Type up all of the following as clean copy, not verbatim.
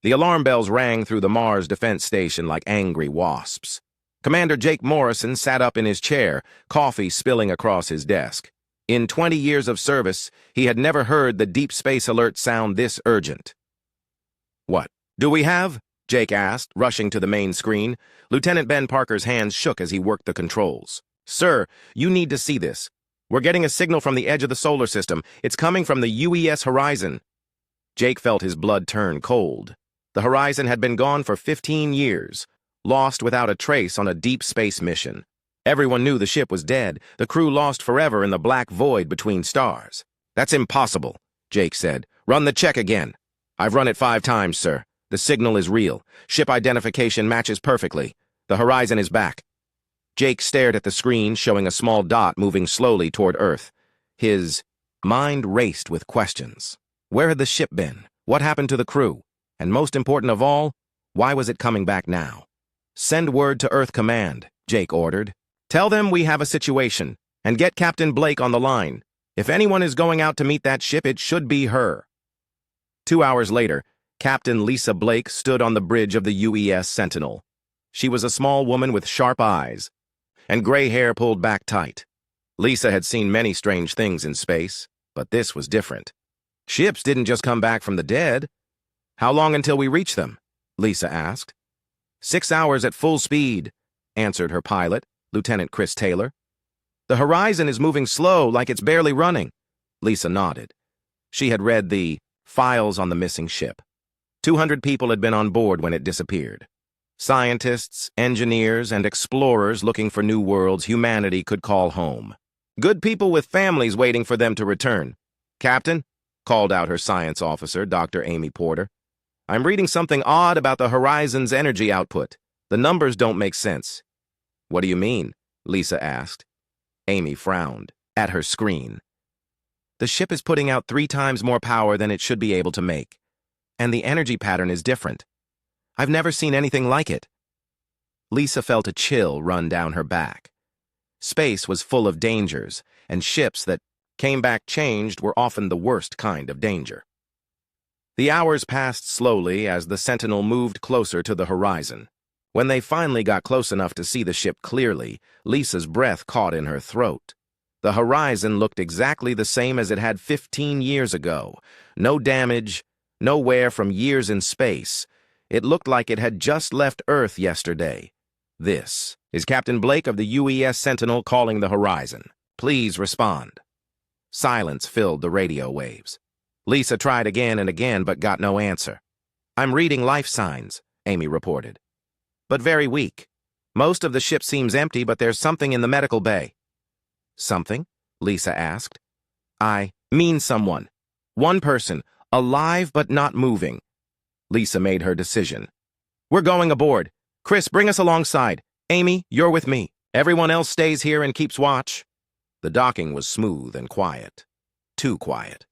The alarm bells rang through the Mars Defense Station like angry wasps. Commander Jake Morrison sat up in his chair, coffee spilling across his desk. In 20 years of service, he had never heard the deep space alert sound this urgent. "What do we have?" Jake asked, rushing to the main screen. Lieutenant Ben Parker's hands shook as he worked the controls. "Sir, you need to see this. We're getting a signal from the edge of the solar system. It's coming from the UES horizon." Jake felt his blood turn cold. The horizon had been gone for 15 years, lost without a trace on a deep space mission. Everyone knew the ship was dead, the crew lost forever in the black void between stars. "That's impossible," Jake said. "Run the check again." "I've run it 5 times, sir. The signal is real. Ship identification matches perfectly. The horizon is back." Jake stared at the screen, showing a small dot moving slowly toward Earth. His mind raced with questions. Where had the ship been? What happened to the crew? And most important of all, why was it coming back now? "Send word to Earth Command," Jake ordered. "Tell them we have a situation, and get Captain Blake on the line. If anyone is going out to meet that ship, it should be her." 2 hours later, Captain Lisa Blake stood on the bridge of the UES Sentinel. She was a small woman with sharp eyes and gray hair pulled back tight. Lisa had seen many strange things in space, but this was different. Ships didn't just come back from the dead. "How long until we reach them?" Lisa asked. 6 hours at full speed," answered her pilot, Lieutenant Chris Taylor. "The horizon is moving slow, like it's barely running." Lisa nodded. She had read the files on the missing ship. 200 people had been on board when it disappeared. Scientists, engineers, and explorers looking for new worlds humanity could call home. Good people with families waiting for them to return. "Captain," called out her science officer, Dr. Amy Porter, "I'm reading something odd about the horizon's energy output. The numbers don't make sense." "What do you mean?" Lisa asked. Amy frowned at her screen. "The ship is putting out 3 times more power than it should be able to make. And the energy pattern is different. I've never seen anything like it." Lisa felt a chill run down her back. Space was full of dangers, and ships that came back changed were often the worst kind of danger. The hours passed slowly as the Sentinel moved closer to the horizon. When they finally got close enough to see the ship clearly, Lisa's breath caught in her throat. The horizon looked exactly the same as it had 15 years ago. No damage, no wear from years in space. It looked like it had just left Earth yesterday. "This is Captain Blake of the UES Sentinel calling the horizon. Please respond." Silence filled the radio waves. Lisa tried again and again, but got no answer. "I'm reading life signs," Amy reported. "But very weak. Most of the ship seems empty, but there's something in the medical bay." "Something?" Lisa asked. "I mean someone. One person, alive but not moving." Lisa made her decision. "We're going aboard. Chris, bring us alongside. Amy, you're with me. Everyone else stays here and keeps watch." The docking was smooth and quiet. Too quiet.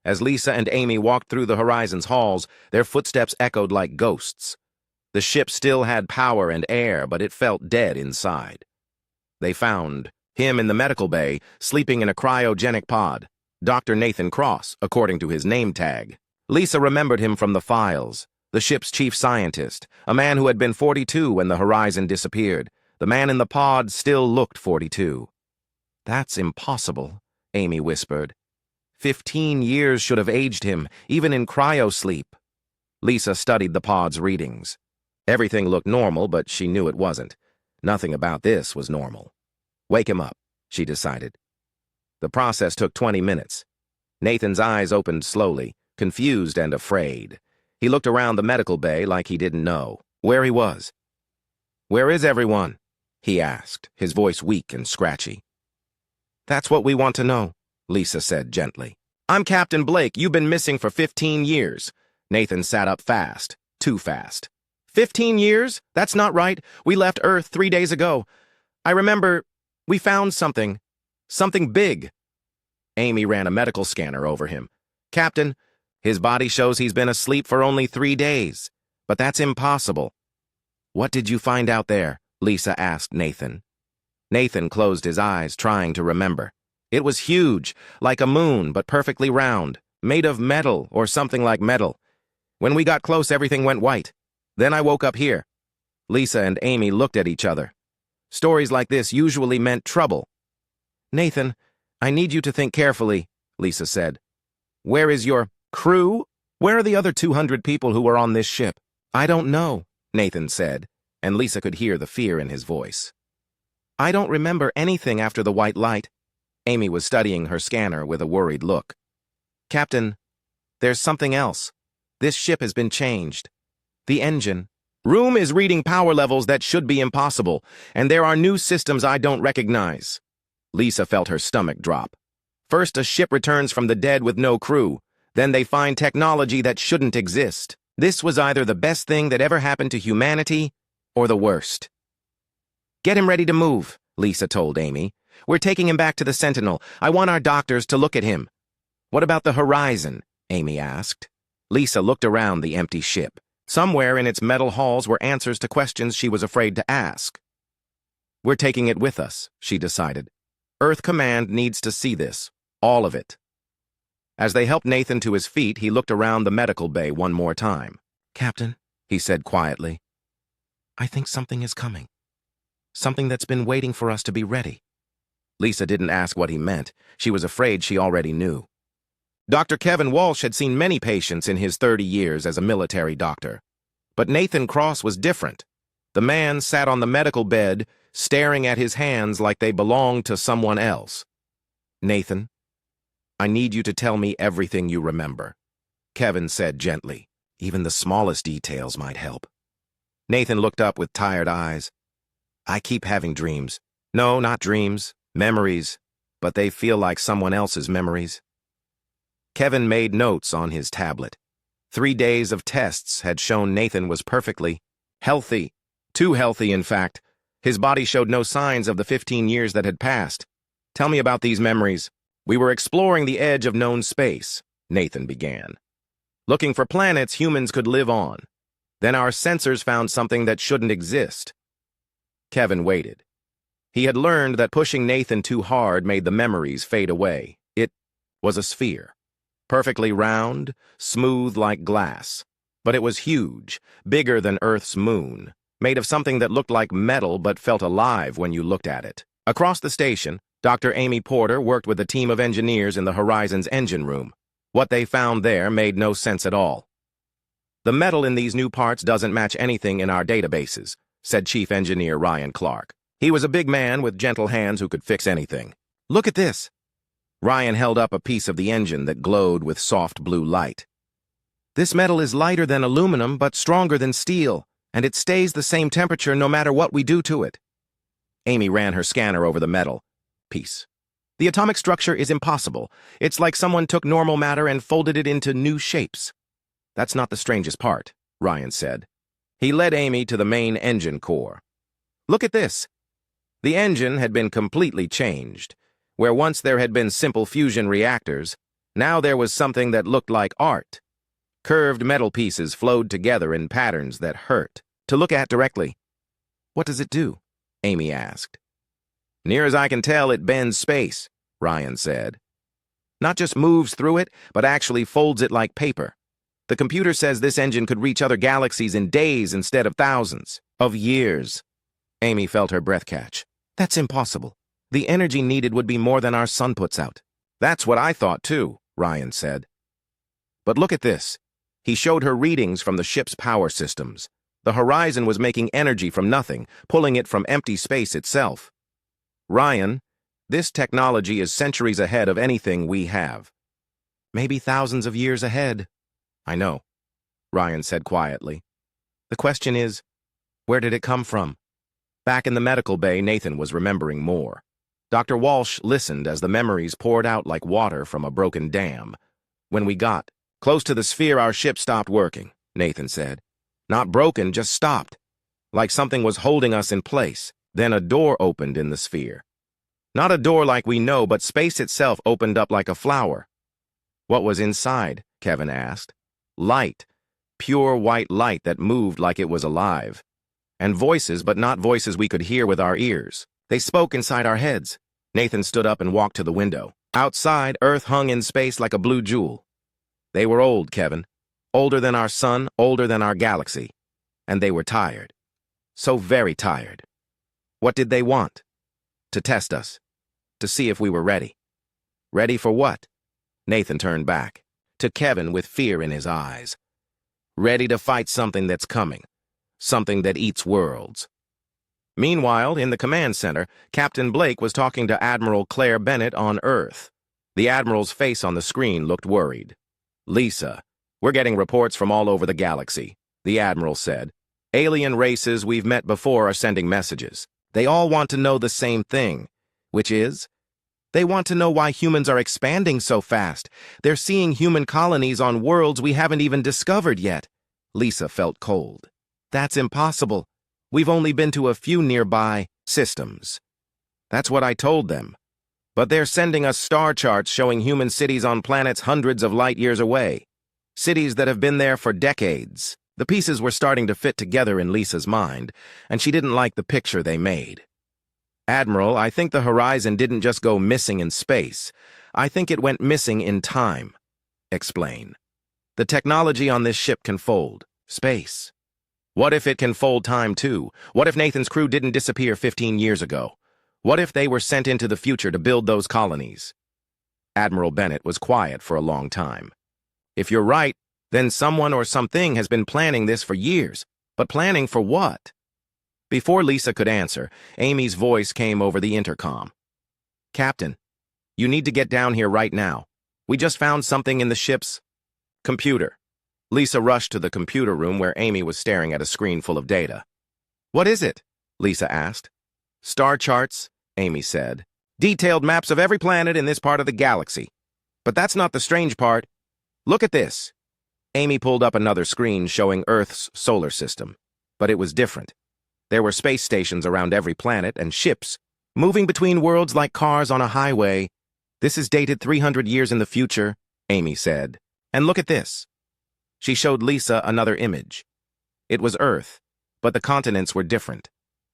As Lisa and Amy walked through the horizon's halls, their footsteps echoed like ghosts. The ship still had power and air, but it felt dead inside. They found him in the medical bay, sleeping in a cryogenic pod. Dr. Nathan Cross, according to his name tag. Lisa remembered him from the files. The ship's chief scientist, a man who had been 42 when the horizon disappeared. The man in the pod still looked 42. "That's impossible," Amy whispered. 15 years should have aged him, even in cryosleep. Lisa studied the pod's readings. Everything looked normal, but she knew it wasn't. Nothing about this was normal. "Wake him up," she decided. The process took 20 minutes. Nathan's eyes opened slowly, confused and afraid. He looked around the medical bay like he didn't know where he was. "Where is everyone?" he asked, his voice weak and scratchy. "That's what we want to know," Lisa said gently. "I'm Captain Blake. You've been missing for 15 years. Nathan sat up fast, too fast. 15 years? That's not right. We left Earth 3 days ago. I remember we found something big." Amy ran a medical scanner over him. "Captain, his body shows he's been asleep for only 3 days. But that's impossible." "What did you find out there?" Lisa asked Nathan. Nathan closed his eyes, trying to remember. "It was huge, like a moon, but perfectly round, made of metal or something like metal. When we got close, everything went white. Then I woke up here. Lisa and Amy looked at each other. Stories like this usually meant trouble. Nathan, I need you to think carefully, Lisa said. Where is your crew? Where are the other 200 people who were on this ship? I don't know, Nathan said, and Lisa could hear the fear in his voice. I don't remember anything after the white light. Amy was studying her scanner with a worried look. Captain, there's something else. This ship has been changed. The engine. Room is reading power levels that should be impossible, and there are new systems I don't recognize. Lisa felt her stomach drop. First, a ship returns from the dead with no crew. Then they find technology that shouldn't exist. This was either the best thing that ever happened to humanity or the worst. Get him ready to move, Lisa told Amy. We're taking him back to the Sentinel. I want our doctors to look at him. What about the horizon? Amy asked. Lisa looked around the empty ship. Somewhere in its metal halls were answers to questions she was afraid to ask. We're taking it with us, she decided. Earth Command needs to see this. All of it. As they helped Nathan to his feet, he looked around the medical bay one more time. Captain, he said quietly, I think something is coming. Something that's been waiting for us to be ready. Lisa didn't ask what he meant. She was afraid she already knew. Dr. Kevin Walsh had seen many patients in his 30 years as a military doctor. But Nathan Cross was different. The man sat on the medical bed, staring at his hands like they belonged to someone else. Nathan, I need you to tell me everything you remember, Kevin said gently. Even the smallest details might help. Nathan looked up with tired eyes. I keep having dreams. No, not dreams, memories, but they feel like someone else's memories. Kevin made notes on his tablet. 3 days of tests had shown Nathan was perfectly healthy. Too healthy, in fact. His body showed no signs of the 15 years that had passed. Tell me about these memories. We were exploring the edge of known space, Nathan began. Looking for planets humans could live on. Then our sensors found something that shouldn't exist. Kevin waited. He had learned that pushing Nathan too hard made the memories fade away. It was a sphere. Perfectly round, smooth like glass. But it was huge, bigger than Earth's moon, made of something that looked like metal but felt alive when you looked at it. Across the station, Dr. Amy Porter worked with a team of engineers in the Horizon's engine room. What they found there made no sense at all. The metal in these new parts doesn't match anything in our databases, said Chief Engineer Ryan Clark. He was a big man with gentle hands who could fix anything. Look at this. Ryan held up a piece of the engine that glowed with soft blue light. This metal is lighter than aluminum but stronger than steel, and it stays the same temperature no matter what we do to it. Amy ran her scanner over the metal piece. The atomic structure is impossible. It's like someone took normal matter and folded it into new shapes. That's not the strangest part, Ryan said. He led Amy to the main engine core. Look at this. The engine had been completely changed. Where once there had been simple fusion reactors, now there was something that looked like art. Curved metal pieces flowed together in patterns that hurt to look at directly. What does it do? Amy asked. Near as I can tell, it bends space, Ryan said. Not just moves through it, but actually folds it like paper. The computer says this engine could reach other galaxies in days instead of thousands of years. Amy felt her breath catch. That's impossible. The energy needed would be more than our sun puts out. That's what I thought too, Ryan said. But look at this. He showed her readings from the ship's power systems. The Horizon was making energy from nothing, pulling it from empty space itself. Ryan, this technology is centuries ahead of anything we have. Maybe thousands of years ahead. I know, Ryan said quietly. The question is, where did it come from? Back in the medical bay, Nathan was remembering more. Dr. Walsh listened as the memories poured out like water from a broken dam. When we got close to the sphere, our ship stopped working, Nathan said. Not broken, just stopped. Like something was holding us in place. Then a door opened in the sphere. Not a door like we know, but space itself opened up like a flower. What was inside? Kevin asked. Light. Pure white light that moved like it was alive. And voices, but not voices we could hear with our ears. They spoke inside our heads. Nathan stood up and walked to the window. Outside, Earth hung in space like a blue jewel. They were old, Kevin. older than our sun, older than our galaxy. And they were tired. So very tired. What did they want? To test us. To see if we were ready. Ready for what? Nathan turned back, to Kevin with fear in his eyes. Ready to fight something that's coming. Something that eats worlds. Meanwhile, in the command center, Captain Blake was talking to Admiral Claire Bennett on Earth. The Admiral's face on the screen looked worried. Lisa, we're getting reports from all over the galaxy, the Admiral said. Alien races we've met before are sending messages. They all want to know the same thing, which is, they want to know why humans are expanding so fast. They're seeing human colonies on worlds we haven't even discovered yet. Lisa felt cold. That's impossible. We've only been to a few nearby systems. That's what I told them. But they're sending us star charts showing human cities on planets hundreds of light years away. Cities that have been there for decades. The pieces were starting to fit together in Lisa's mind, and she didn't like the picture they made. Admiral, I think the horizon didn't just go missing in space. I think it went missing in time. Explain. The technology on this ship can fold space. What if it can fold time too? What if Nathan's crew didn't disappear 15 years ago? What if they were sent into the future to build those colonies? Admiral Bennett was quiet for a long time. If you're right, then someone or something has been planning this for years. But planning for what? Before Lisa could answer, Amy's voice came over the intercom. Captain, you need to get down here right now. We just found something in the ship's computer. Lisa rushed to the computer room where Amy was staring at a screen full of data. What is it? Lisa asked. Star charts, Amy said. Detailed maps of every planet in this part of the galaxy. But that's not the strange part. Look at this. Amy pulled up another screen showing Earth's solar system. But it was different. There were space stations around every planet and ships, moving between worlds like cars on a highway. This is dated 300 years in the future, Amy said. And look at this. She showed Lisa another image. It was Earth, but the continents were different.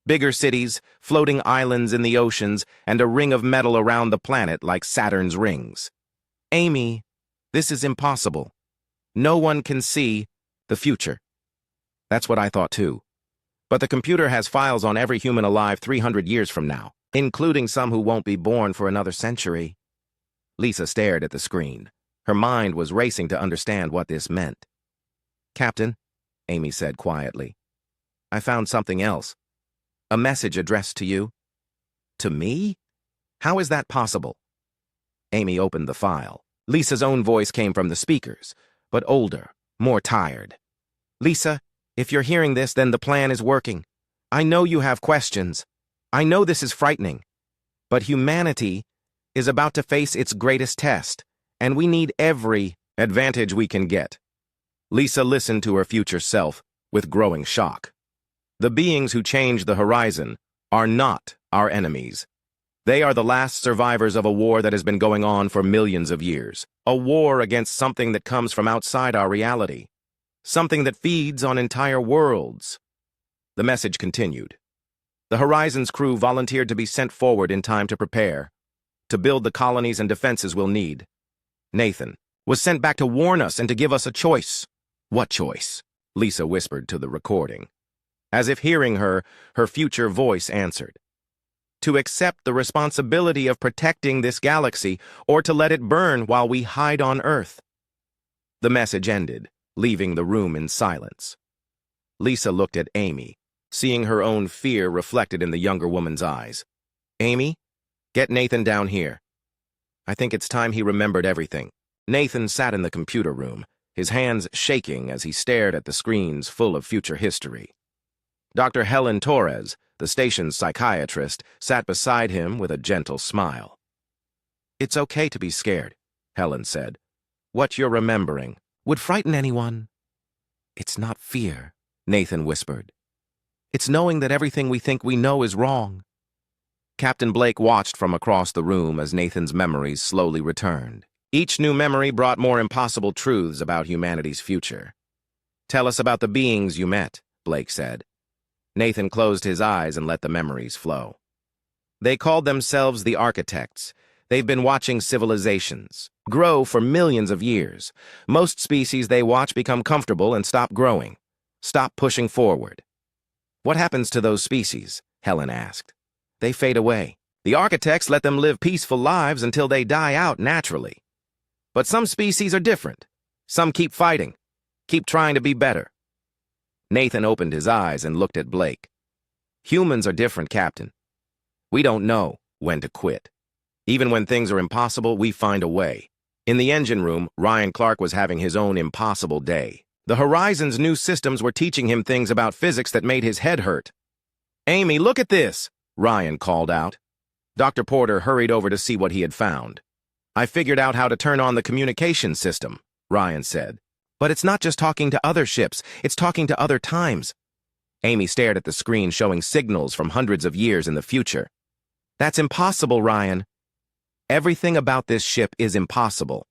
Bigger cities, floating islands in the oceans, and a ring of metal around the planet like Saturn's rings. Amy, this is impossible. No one can see the future. That's what I thought too. But the computer has files on every human alive 300 years from now, including some who won't be born for another century. Lisa stared at the screen. Her mind was racing to understand what this meant. Captain, Amy said quietly, I found something else. A message addressed to you. To me? How is that possible? Amy opened the file. Lisa's own voice came from the speakers, but older, more tired. Lisa, if you're hearing this, then the plan is working. I know you have questions. I know this is frightening. But humanity is about to face its greatest test, and we need every advantage we can get. Lisa listened to her future self with growing shock. The beings who change the horizon are not our enemies. They are the last survivors of a war that has been going on for millions of years. A war against something that comes from outside our reality. Something that feeds on entire worlds. The message continued. The Horizon's crew volunteered to be sent forward in time to prepare, to build the colonies and defenses we'll need. Nathan was sent back to warn us and to give us a choice. What choice? Lisa whispered to the recording. As if hearing her, her future voice answered. To accept the responsibility of protecting this galaxy, or to let it burn while we hide on Earth. The message ended, leaving the room in silence. Lisa looked at Amy, seeing her own fear reflected in the younger woman's eyes. Amy, get Nathan down here. I think it's time he remembered everything. Nathan sat in the computer room, his hands shaking as he stared at the screens full of future history. Dr. Helen Torres, the station's psychiatrist, sat beside him with a gentle smile. It's okay to be scared, Helen said. What you're remembering would frighten anyone. It's not fear, Nathan whispered. It's knowing that everything we think we know is wrong. Captain Blake watched from across the room as Nathan's memories slowly returned. Each new memory brought more impossible truths about humanity's future. Tell us about the beings you met, Blake said. Nathan closed his eyes and let the memories flow. They called themselves the architects. They've been watching civilizations, grow for millions of years. Most species they watch become comfortable and stop growing, stop pushing forward. What happens to those species? Helen asked. They fade away. The architects let them live peaceful lives until they die out naturally. But some species are different. Some keep fighting, keep trying to be better. Nathan opened his eyes and looked at Blake. Humans are different, Captain. We don't know when to quit. Even when things are impossible, we find a way. In the engine room, Ryan Clark was having his own impossible day. The Horizon's new systems were teaching him things about physics that made his head hurt. "Amy, look at this!" Ryan called out. Dr. Porter hurried over to see what he had found. "I figured out how to turn on the communication system," Ryan said. "But it's not just talking to other ships, it's talking to other times." Amy stared at the screen showing signals from hundreds of years in the future. "That's impossible, Ryan." "Everything about this ship is impossible."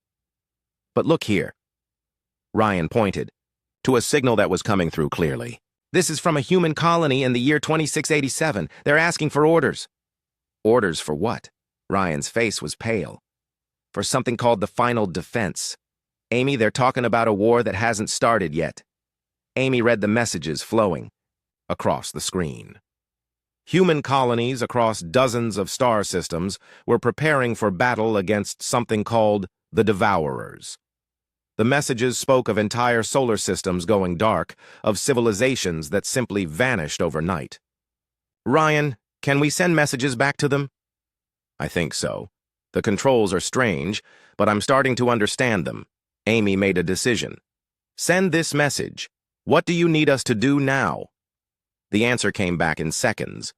"But look here." Ryan pointed to a signal that was coming through clearly. "This is from a human colony in the year 2687. They're asking for orders." "Orders for what?" Ryan's face was pale. "For something called the Final Defense. Amy, they're talking about a war that hasn't started yet." Amy read the messages flowing across the screen. Human colonies across dozens of star systems were preparing for battle against something called the Devourers. The messages spoke of entire solar systems going dark, of civilizations that simply vanished overnight. "Ryan, can we send messages back to them?" "I think so. The controls are strange, but I'm starting to understand them." Amy made a decision. "Send this message. What do you need us to do now?" The answer came back in seconds.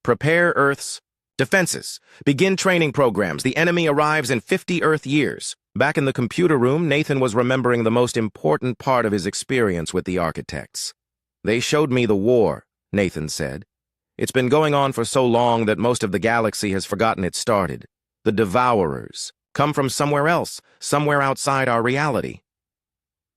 "Prepare Earth's defenses. Begin training programs. The enemy arrives in 50 Earth years." Back in the computer room, Nathan was remembering the most important part of his experience with the architects. "They showed me the war," Nathan said. "It's been going on for so long that most of the galaxy has forgotten it started. The Devourers come from somewhere else, somewhere outside our reality."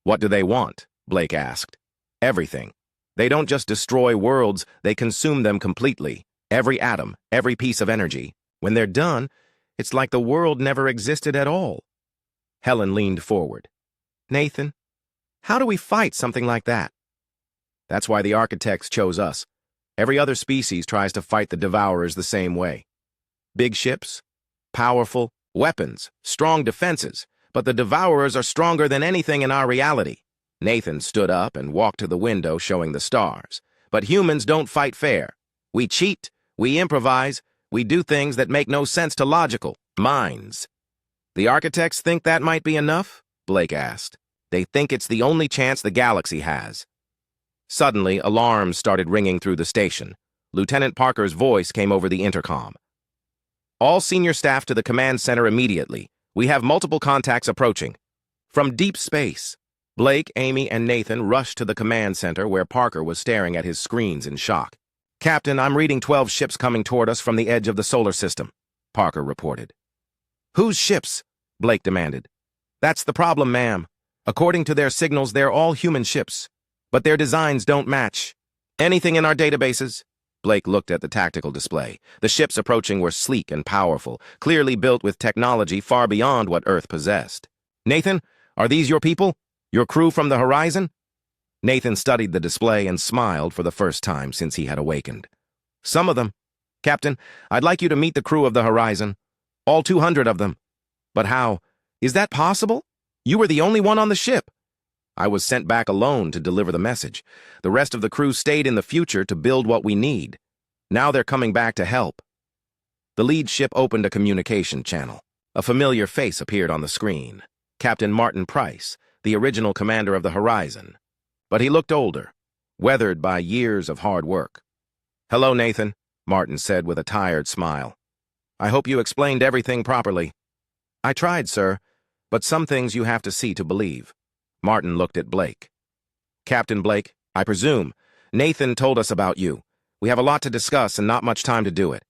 "What do they want?" Blake asked. "Everything. They don't just destroy worlds, they consume them completely. Every atom, every piece of energy. When they're done, it's like the world never existed at all." Helen leaned forward. "Nathan, how do we fight something like that?" "That's why the architects chose us. Every other species tries to fight the Devourers the same way. Big ships, powerful, weapons, strong defenses, but the Devourers are stronger than anything in our reality." Nathan stood up and walked to the window showing the stars. "But humans don't fight fair. We cheat, we improvise, we do things that make no sense to logical minds." "The architects think that might be enough?" Blake asked. "They think it's the only chance the galaxy has." Suddenly, alarms started ringing through the station. Lieutenant Parker's voice came over the intercom. "All senior staff to the command center immediately. We have multiple contacts approaching. From deep space." Blake, Amy, and Nathan rushed to the command center where Parker was staring at his screens in shock. "Captain, I'm reading 12 ships coming toward us from the edge of the solar system," Parker reported. "Whose ships?" Blake demanded. "That's the problem, ma'am. According to their signals, they're all human ships, but their designs don't match. Anything in our databases?" Blake looked at the tactical display. The ships approaching were sleek and powerful, clearly built with technology far beyond what Earth possessed. "Nathan, are these your people? Your crew from the Horizon?" Nathan studied the display and smiled for the first time since he had awakened. "Some of them. Captain, I'd like you to meet the crew of the Horizon. All 200 of them. But how? Is that possible? You were the only one on the ship." "I was sent back alone to deliver the message. The rest of the crew stayed in the future to build what we need. Now they're coming back to help." The lead ship opened a communication channel. A familiar face appeared on the screen. Captain Martin Price, the original commander of the Horizon. But he looked older, weathered by years of hard work. "Hello, Nathan," Martin said with a tired smile. "I hope you explained everything properly." "I tried, sir, but some things you have to see to believe." Martin looked at Blake. "Captain Blake, I presume. Nathan told us about you. We have a lot to discuss and not much time to do it."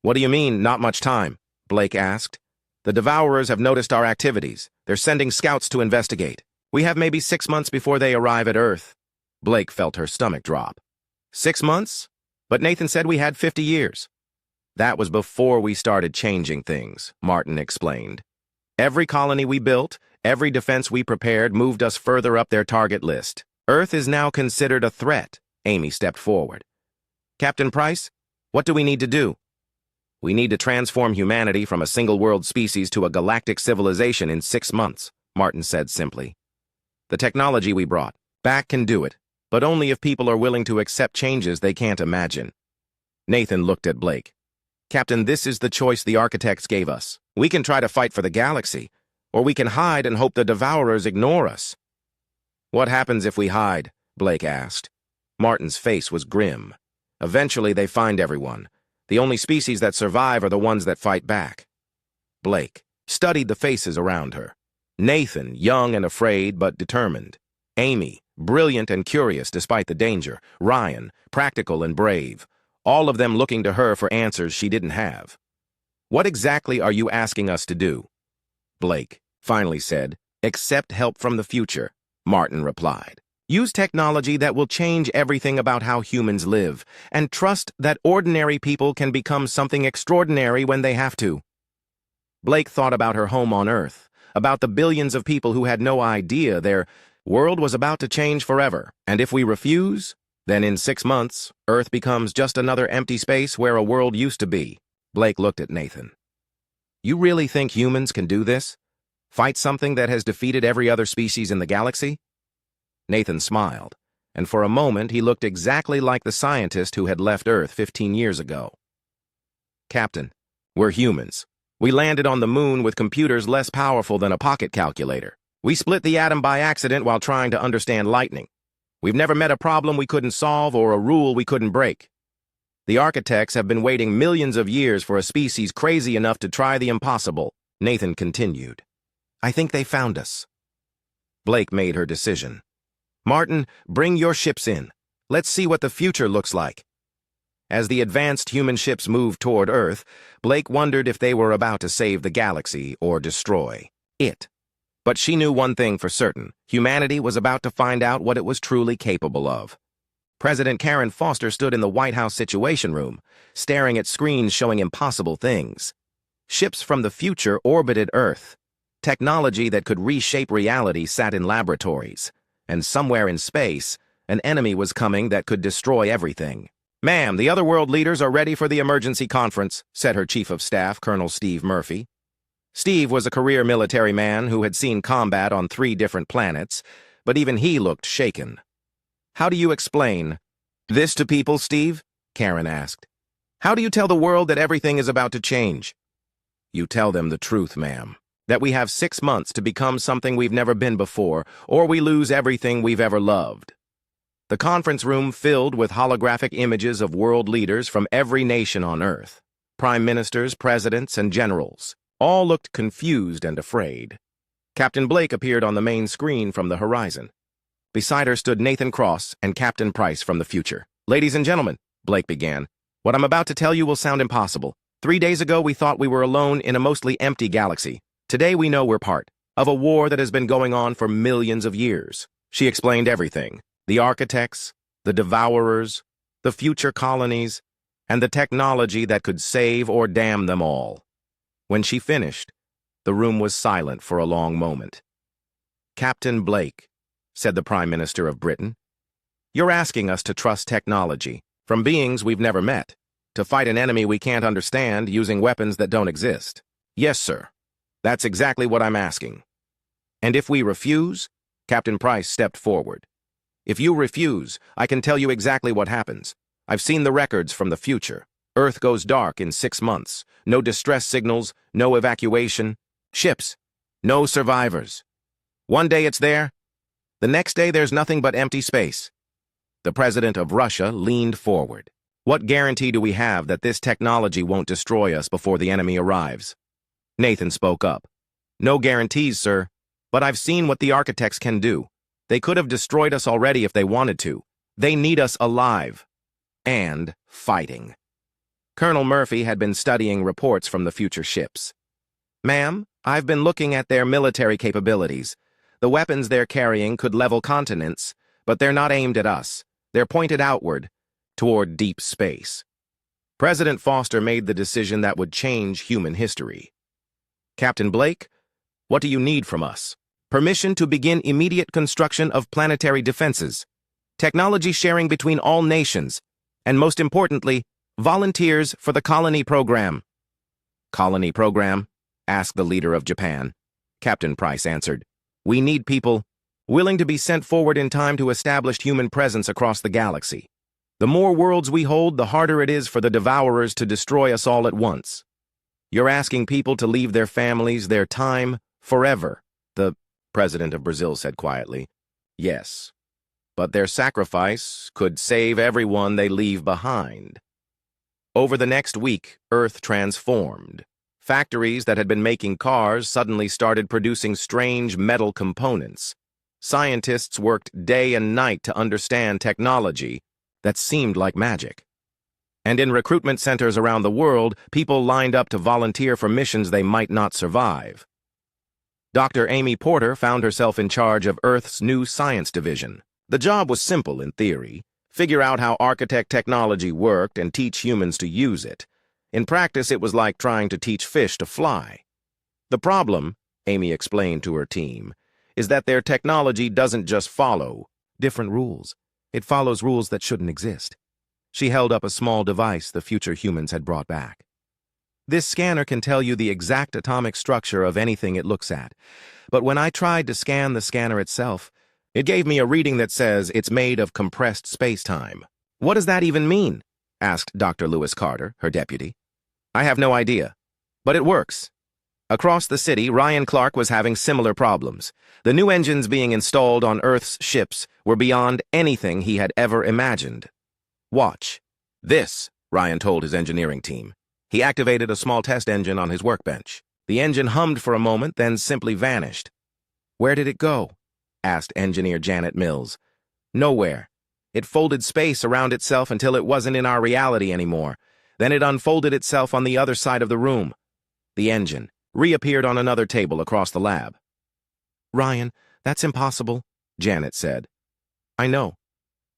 "What do you mean, not much time?" Blake asked. "The Devourers have noticed our activities. They're sending scouts to investigate. We have maybe 6 months before they arrive at Earth." Blake felt her stomach drop. 6 months? But Nathan said we had 50 years. "That was before we started changing things," Martin explained. Every colony we built, every defense we prepared moved us further up their target list. Earth is now considered a threat. Amy stepped forward. Captain Price, what do we need to do? We need to transform humanity from a single-world species to a galactic civilization in 6 months, Martin said simply. The technology we brought back can do it, but only if people are willing to accept changes they can't imagine. Nathan looked at Blake. Captain, this is the choice the architects gave us. We can try to fight for the galaxy, or we can hide and hope the Devourers ignore us. What happens if we hide? Blake asked. Martin's face was grim. Eventually they find everyone. The only species that survive are the ones that fight back. Blake studied the faces around her. Nathan, young and afraid but determined. Amy, brilliant and curious despite the danger. Ryan, practical and brave. All of them looking to her for answers she didn't have. What exactly are you asking us to do? Blake finally said. Accept help from the future, Martin replied. Use technology that will change everything about how humans live, and trust that ordinary people can become something extraordinary when they have to. Blake thought about her home on Earth, about the billions of people who had no idea their world was about to change forever. And if we refuse, then in 6 months, Earth becomes just another empty space where a world used to be. Blake looked at Nathan. You really think humans can do this? Fight something that has defeated every other species in the galaxy? Nathan smiled, and for a moment he looked exactly like the scientist who had left Earth 15 years ago. Captain, we're humans. We landed on the moon with computers less powerful than a pocket calculator. We split the atom by accident while trying to understand lightning. We've never met a problem we couldn't solve or a rule we couldn't break. The architects have been waiting millions of years for a species crazy enough to try the impossible, Nathan continued. I think they found us. Blake made her decision. Martin, bring your ships in. Let's see what the future looks like. As the advanced human ships moved toward Earth, Blake wondered if they were about to save the galaxy or destroy it. But she knew one thing for certain. Humanity was about to find out what it was truly capable of. President Karen Foster stood in the White House Situation Room, staring at screens showing impossible things. Ships from the future orbited Earth. Technology that could reshape reality sat in laboratories. And somewhere in space, an enemy was coming that could destroy everything. Ma'am, the other world leaders are ready for the emergency conference, said her chief of staff, Colonel Steve Murphy. Steve was a career military man who had seen combat on 3 different planets, but even he looked shaken. How do you explain this to people, Steve? Karen asked. How do you tell the world that everything is about to change? You tell them the truth, ma'am. That we have 6 months to become something we've never been before, or we lose everything we've ever loved. The conference room filled with holographic images of world leaders from every nation on Earth. Prime ministers, presidents, and generals. All looked confused and afraid. Captain Blake appeared on the main screen from the horizon. Beside her stood Nathan Cross and Captain Price from the future. Ladies and gentlemen, Blake began, what I'm about to tell you will sound impossible. 3 days ago we thought we were alone in a mostly empty galaxy. Today we know we're part of a war that has been going on for millions of years. She explained everything. The architects, the devourers, the future colonies, and the technology that could save or damn them all. When she finished, the room was silent for a long moment. Captain Blake, said the Prime Minister of Britain, you're asking us to trust technology from beings we've never met, to fight an enemy we can't understand using weapons that don't exist. Yes, sir. That's exactly what I'm asking. And if we refuse, Captain Price stepped forward. If you refuse, I can tell you exactly what happens. I've seen the records from the future. Earth goes dark in 6 months. No distress signals, no evacuation. Ships, no survivors. One day it's there. The next day there's nothing but empty space. The president of Russia leaned forward. What guarantee do we have that this technology won't destroy us before the enemy arrives? Nathan spoke up. No guarantees, sir, but I've seen what the architects can do. They could have destroyed us already if they wanted to. They need us alive and fighting. Colonel Murphy had been studying reports from the future ships. Ma'am, I've been looking at their military capabilities. The weapons they're carrying could level continents, but they're not aimed at us. They're pointed outward, toward deep space. President Foster made the decision that would change human history. Captain Blake, What do you need from us? Permission to begin immediate construction of planetary defenses, technology sharing between all nations, and most importantly, volunteers for the colony program. Colony program? Asked the leader of Japan. Captain Price answered, We need people willing to be sent forward in time to establish human presence across the galaxy. The more worlds we hold, the harder it is for the Devourers to destroy us all at once. You're asking people to leave their families, their time, forever, the president of Brazil said quietly. Yes, but their sacrifice could save everyone they leave behind. Over the next week, Earth transformed. Factories that had been making cars suddenly started producing strange metal components. Scientists worked day and night to understand technology that seemed like magic. And in recruitment centers around the world, people lined up to volunteer for missions they might not survive. Dr. Amy Porter found herself in charge of Earth's new science division. The job was simple in theory. Figure out how architect technology worked and teach humans to use it. In practice, it was like trying to teach fish to fly. The problem, Amy explained to her team, is that their technology doesn't just follow different rules. It follows rules that shouldn't exist. She held up a small device the future humans had brought back. This scanner can tell you the exact atomic structure of anything it looks at. But when I tried to scan the scanner itself, it gave me a reading that says it's made of compressed space-time. What does that even mean? Asked Dr. Lewis Carter, her deputy. I have no idea. But it works. Across the city, Ryan Clark was having similar problems. The new engines being installed on Earth's ships were beyond anything he had ever imagined. Watch. This, Ryan told his engineering team. He activated a small test engine on his workbench. The engine hummed for a moment, then simply vanished. Where did it go? Asked engineer Janet Mills. Nowhere. It folded space around itself until it wasn't in our reality anymore. Then it unfolded itself on the other side of the room. The engine reappeared on another table across the lab. Ryan, that's impossible, Janet said. I know.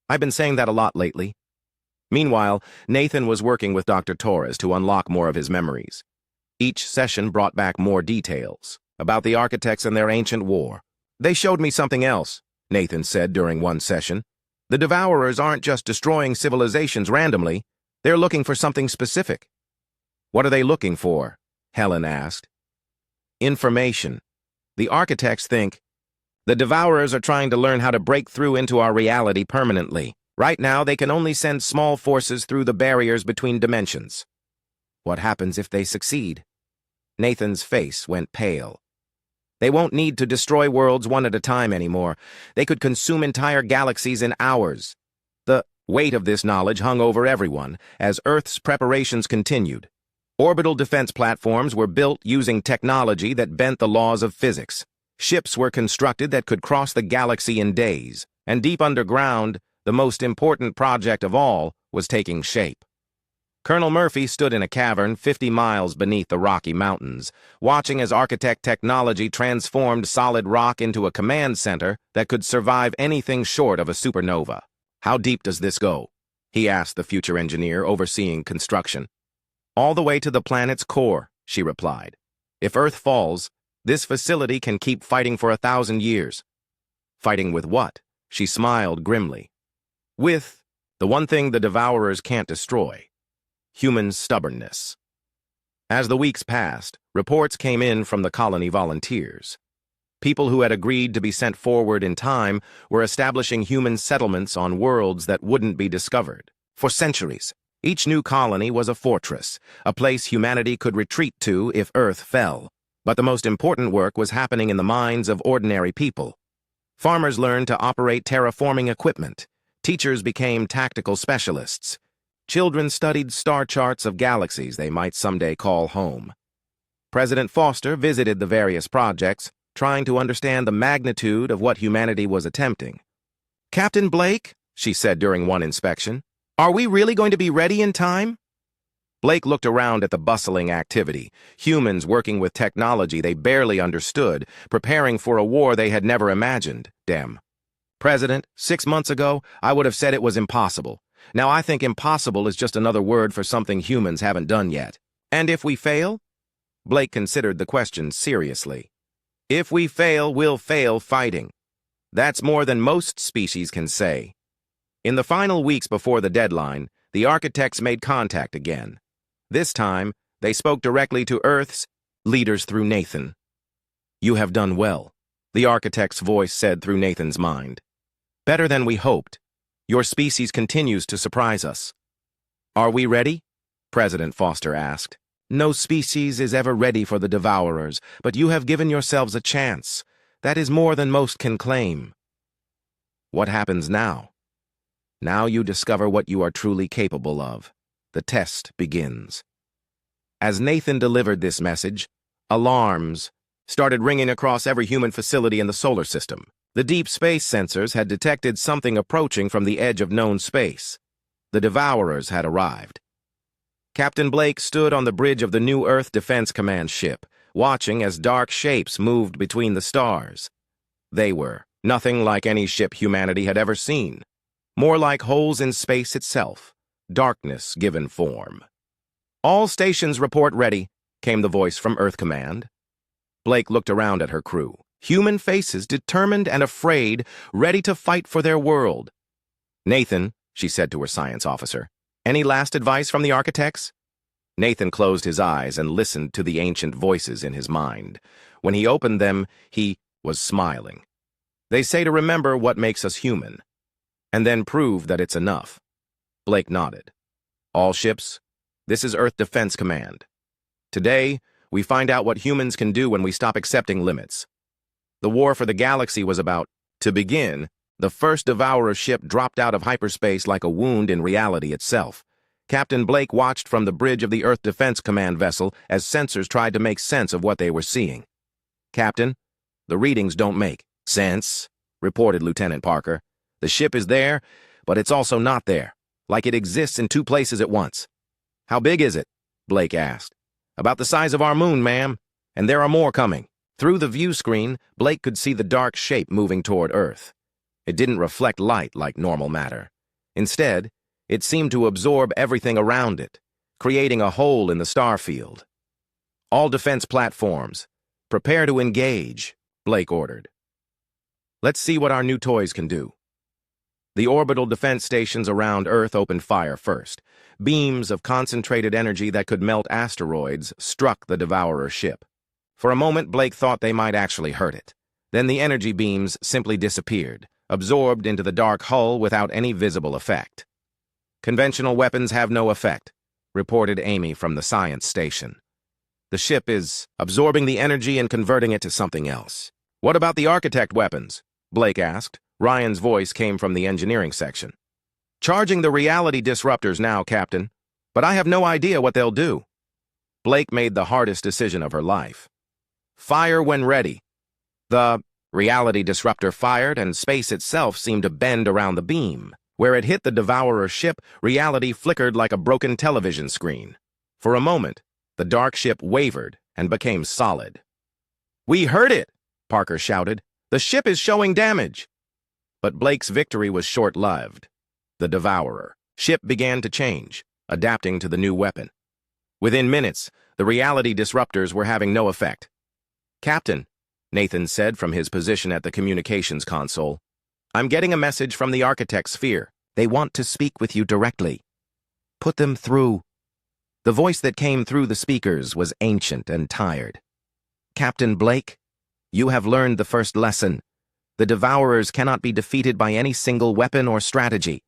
I've been saying that a lot lately. Meanwhile, Nathan was working with Dr. Torres to unlock more of his memories. Each session brought back more details about the architects and their ancient war. They showed me something else, Nathan said during one session. The Devourers aren't just destroying civilizations randomly. They're looking for something specific. What are they looking for? Helen asked. Information. The architects think the Devourers are trying to learn how to break through into our reality permanently. Right now, they can only send small forces through the barriers between dimensions. What happens if they succeed? Nathan's face went pale. They won't need to destroy worlds one at a time anymore. They could consume entire galaxies in hours. The weight of this knowledge hung over everyone as Earth's preparations continued. Orbital defense platforms were built using technology that bent the laws of physics. Ships were constructed that could cross the galaxy in days. And deep underground, the most important project of all was taking shape. Colonel Murphy stood in a cavern 50 miles beneath the Rocky Mountains, watching as architect technology transformed solid rock into a command center that could survive anything short of a supernova. How deep does this go? He asked the future engineer overseeing construction. All the way to the planet's core, she replied. If Earth falls, this facility can keep fighting for 1,000 years. Fighting with what? She smiled grimly. With the one thing the Devourers can't destroy. Human stubbornness. As the weeks passed, reports came in from the colony volunteers. People who had agreed to be sent forward in time were establishing human settlements on worlds that wouldn't be discovered. For centuries, each new colony was a fortress, a place humanity could retreat to if Earth fell. But the most important work was happening in the minds of ordinary people. Farmers learned to operate terraforming equipment. Teachers became tactical specialists. Children studied star charts of galaxies they might someday call home. President Foster visited the various projects, trying to understand the magnitude of what humanity was attempting. Captain Blake, she said during one inspection, are we really going to be ready in time? Blake looked around at the bustling activity, humans working with technology they barely understood, preparing for a war they had never imagined. Dem. President, 6 months ago, I would have said it was impossible. Now I think impossible is just another word for something humans haven't done yet. And if we fail? Blake considered the question seriously. If we fail, we'll fail fighting. That's more than most species can say. In the final weeks before the deadline, the architects made contact again. This time, they spoke directly to Earth's leaders through Nathan. "You have done well," the architect's voice said through Nathan's mind. "Better than we hoped. Your species continues to surprise us." "Are we ready?" President Foster asked. "No species is ever ready for the Devourers, but you have given yourselves a chance. That is more than most can claim." "What happens now?" "Now you discover what you are truly capable of. The test begins." As Nathan delivered this message, alarms started ringing across every human facility in the solar system. The deep space sensors had detected something approaching from the edge of known space. The Devourers had arrived. Captain Blake stood on the bridge of the New Earth Defense Command ship, watching as dark shapes moved between the stars. They were nothing like any ship humanity had ever seen. More like holes in space itself, darkness given form. "All stations report ready," came the voice from Earth Command. Blake looked around at her crew. Human faces, determined and afraid, ready to fight for their world. "Nathan," she said to her science officer, "any last advice from the architects?" Nathan closed his eyes and listened to the ancient voices in his mind. When he opened them, he was smiling. "They say to remember what makes us human, and then prove that it's enough." Blake nodded. "All ships, this is Earth Defense Command. Today, we find out what humans can do when we stop accepting limits. The war for the galaxy was about to begin. The first Devourer ship dropped out of hyperspace like a wound in reality itself. Captain Blake watched from the bridge of the Earth Defense Command vessel as sensors tried to make sense of what they were seeing. "Captain, the readings don't make sense," reported Lieutenant Parker. "The ship is there, but it's also not there, like it exists in two places at once." "How big is it?" Blake asked. "About the size of our moon, ma'am, and there are more coming." Through the view screen, Blake could see the dark shape moving toward Earth. It didn't reflect light like normal matter. Instead, it seemed to absorb everything around it, creating a hole in the star field. "All defense platforms, prepare to engage," Blake ordered. "Let's see what our new toys can do." The orbital defense stations around Earth opened fire first. Beams of concentrated energy that could melt asteroids struck the Devourer ship. For a moment, Blake thought they might actually hurt it. Then the energy beams simply disappeared, absorbed into the dark hull without any visible effect. "Conventional weapons have no effect," reported Amy from the science station. "The ship is absorbing the energy and converting it to something else." "What about the architect weapons?" Blake asked. Ryan's voice came from the engineering section. "Charging the reality disruptors now, Captain, but I have no idea what they'll do." Blake made the hardest decision of her life. "Fire when ready." The reality disruptor fired, and space itself seemed to bend around the beam. Where it hit the Devourer ship, reality flickered like a broken television screen. For a moment, the dark ship wavered and became solid. "We heard it!" Parker shouted. "The ship is showing damage." But Blake's victory was short-lived. The Devourer ship began to change, adapting to the new weapon. Within minutes, the reality disruptors were having no effect. "Captain," Nathan said from his position at the communications console, "I'm getting a message from the Architect Sphere. They want to speak with you directly." "Put them through." The voice that came through the speakers was ancient and tired. "Captain Blake, you have learned the first lesson. The Devourers cannot be defeated by any single weapon or strategy."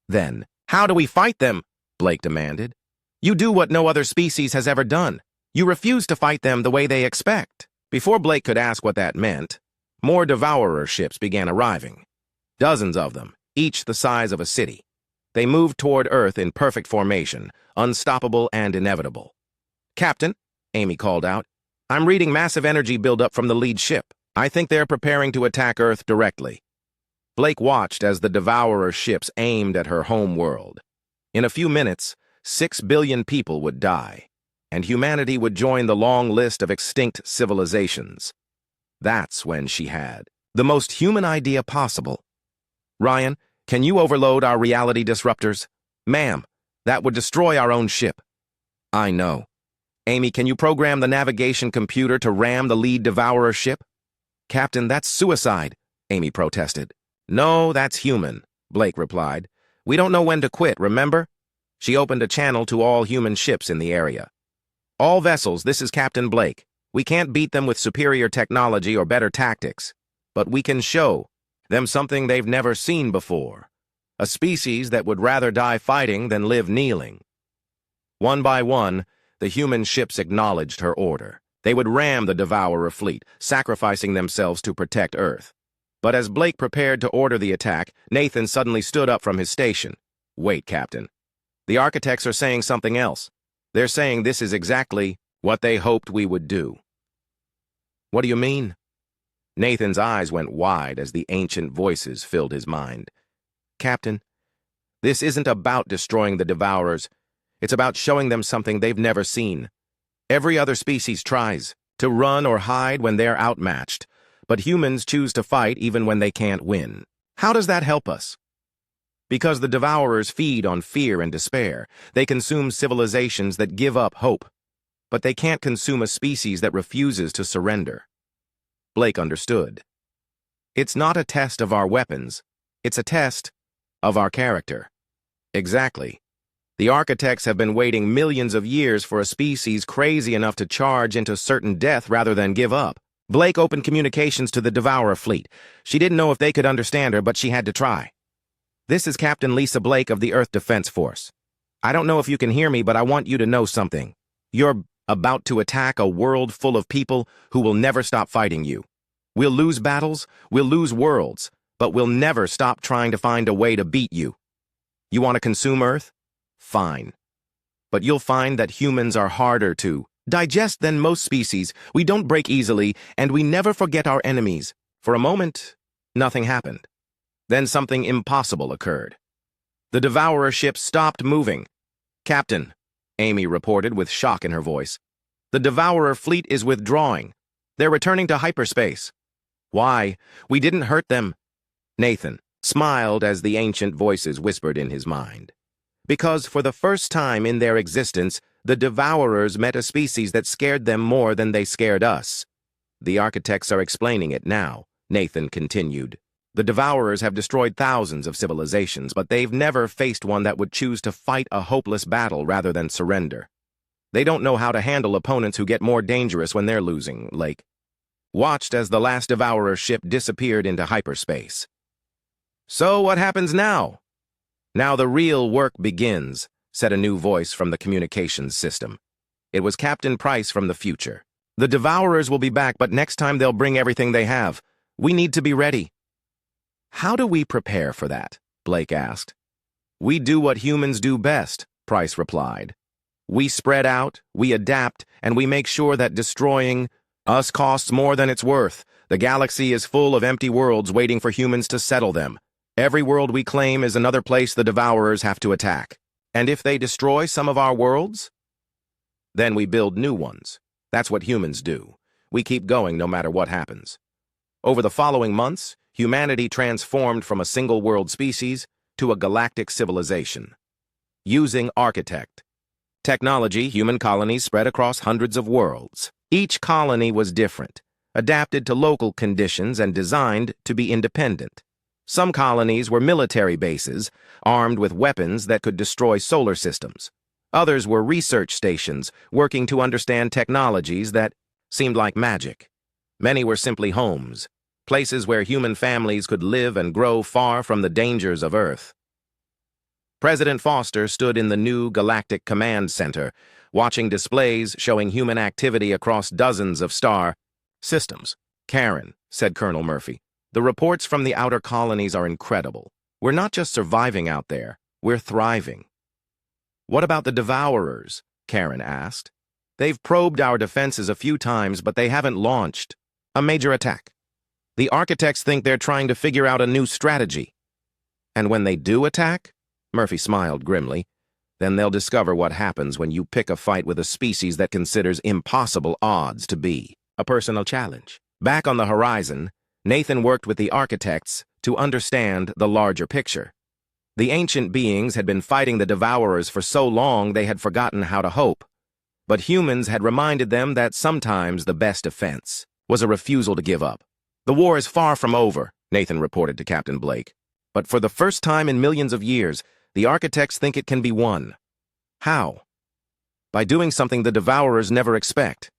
"Then, how do we fight them?" Blake demanded. "You do what no other species has ever done. You refuse to fight them the way they expect." Before Blake could ask what that meant, more Devourer ships began arriving. Dozens of them, each the size of a city. They moved toward Earth in perfect formation, unstoppable and inevitable. "Captain," Amy called out, "I'm reading massive energy buildup from the lead ship. I think they're preparing to attack Earth directly." Blake watched as the Devourer ships aimed at her home world. In a few minutes, 6 billion people would die, and humanity would join the long list of extinct civilizations. That's when she had the most human idea possible. "Ryan, can you overload our reality disruptors?" "Ma'am, that would destroy our own ship." "I know." Amy, can you program the navigation computer to ram the lead Devourer ship? Captain, that's suicide, Amy protested. No, that's human, Blake replied. We don't know when to quit, remember? She opened a channel to all human ships in the area. All vessels, this is Captain Blake. We can't beat them with superior technology or better tactics, but we can show them something they've never seen before. A species that would rather die fighting than live kneeling. One by one, the human ships acknowledged her order. They would ram the Devourer fleet, sacrificing themselves to protect Earth. But as Blake prepared to order the attack, Nathan suddenly stood up from his station. Wait, Captain. The architects are saying something else. They're saying this is exactly what they hoped we would do. What do you mean? Nathan's eyes went wide as the ancient voices filled his mind. Captain, this isn't about destroying the Devourers. It's about showing them something they've never seen. Every other species tries to run or hide when they're outmatched, but humans choose to fight even when they can't win. How does that help us? Because the Devourers feed on fear and despair. They consume civilizations that give up hope, but they can't consume a species that refuses to surrender. Blake understood. It's not a test of our weapons. It's a test of our character. Exactly. The architects have been waiting millions of years for a species crazy enough to charge into certain death rather than give up. Blake opened communications to the Devourer fleet. She didn't know if they could understand her, but she had to try. This is Captain Lisa Blake of the Earth Defense Force. I don't know if you can hear me, but I want you to know something. You're about to attack a world full of people who will never stop fighting you. We'll lose battles, we'll lose worlds, but we'll never stop trying to find a way to beat you. You want to consume Earth? Fine. But you'll find that humans are harder to digest than most species. We don't break easily, and we never forget our enemies. For a moment, nothing happened. Then something impossible occurred. The Devourer ship stopped moving. Captain, Amy reported with shock in her voice, the Devourer fleet is withdrawing. They're returning to hyperspace. Why? We didn't hurt them. Nathan smiled as the ancient voices whispered in his mind. Because for the first time in their existence, the Devourers met a species that scared them more than they scared us. The architects are explaining it now, Nathan continued. The Devourers have destroyed thousands of civilizations, but they've never faced one that would choose to fight a hopeless battle rather than surrender. They don't know how to handle opponents who get more dangerous when they're losing, Blake watched as the last Devourer ship disappeared into hyperspace. So what happens now? Now the real work begins, said a new voice from the communications system. It was Captain Price from the future. The Devourers will be back, but next time they'll bring everything they have. We need to be ready. How do we prepare for that? Blake asked. We do what humans do best, Price replied. We spread out, we adapt, and we make sure that destroying us costs more than it's worth. The galaxy is full of empty worlds waiting for humans to settle them. Every world we claim is another place the Devourers have to attack. And if they destroy some of our worlds, then we build new ones. That's what humans do. We keep going no matter what happens. Over the following months, humanity transformed from a single-world species to a galactic civilization. Using Architect technology, human colonies spread across hundreds of worlds. Each colony was different, adapted to local conditions and designed to be independent. Some colonies were military bases, armed with weapons that could destroy solar systems. Others were research stations, working to understand technologies that seemed like magic. Many were simply homes, places where human families could live and grow far from the dangers of Earth. President Foster stood in the new Galactic Command Center, watching displays showing human activity across dozens of star systems. Karen, said Colonel Murphy, the reports from the outer colonies are incredible. We're not just surviving out there, we're thriving. What about the Devourers? Karen asked. They've probed our defenses a few times, but they haven't launched a major attack. The architects think they're trying to figure out a new strategy. And when they do attack, Murphy smiled grimly, then they'll discover what happens when you pick a fight with a species that considers impossible odds to be a personal challenge. Back on the horizon, Nathan worked with the architects to understand the larger picture. The ancient beings had been fighting the Devourers for so long they had forgotten how to hope. But humans had reminded them that sometimes the best defense was a refusal to give up. "The war is far from over," Nathan reported to Captain Blake. "But for the first time in millions of years, the architects think it can be won." "How?" "By doing something the Devourers never expect.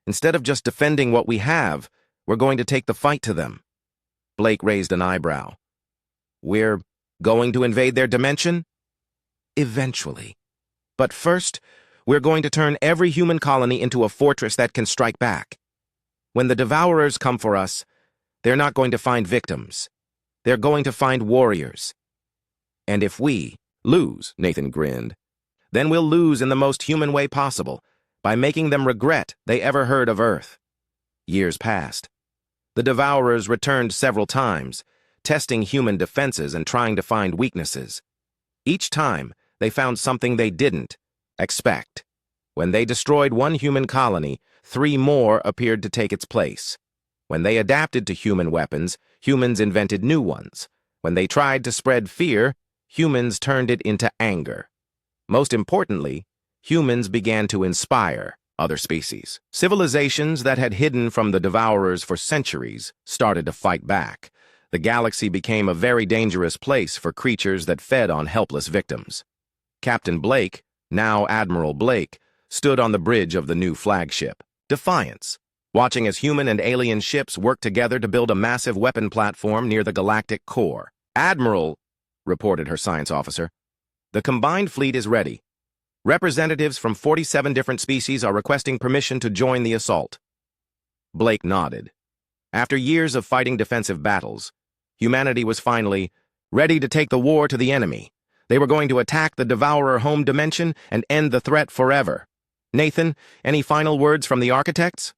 Instead of just defending what we have, we're going to take the fight to them." Blake raised an eyebrow. "We're going to invade their dimension?" "Eventually. But first, we're going to turn every human colony into a fortress that can strike back. When the Devourers come for us, they're not going to find victims. They're going to find warriors. And if we lose," Nathan grinned, "then we'll lose in the most human way possible, by making them regret they ever heard of Earth." Years passed. The Devourers returned several times, testing human defenses and trying to find weaknesses. Each time, they found something they didn't expect. When they destroyed one human colony, 3 more appeared to take its place. When they adapted to human weapons, humans invented new ones. When they tried to spread fear, humans turned it into anger. Most importantly, humans began to inspire other species. Civilizations that had hidden from the Devourers for centuries started to fight back. The galaxy became a very dangerous place for creatures that fed on helpless victims. Captain Blake, now Admiral Blake, stood on the bridge of the new flagship, Defiance, watching as human and alien ships worked together to build a massive weapon platform near the galactic core. "Admiral," reported her science officer, "the combined fleet is ready. Representatives from 47 different species are requesting permission to join the assault." Blake nodded. After years of fighting defensive battles, humanity was finally ready to take the war to the enemy. They were going to attack the Devourer home dimension and end the threat forever. "Nathan, any final words from the architects?"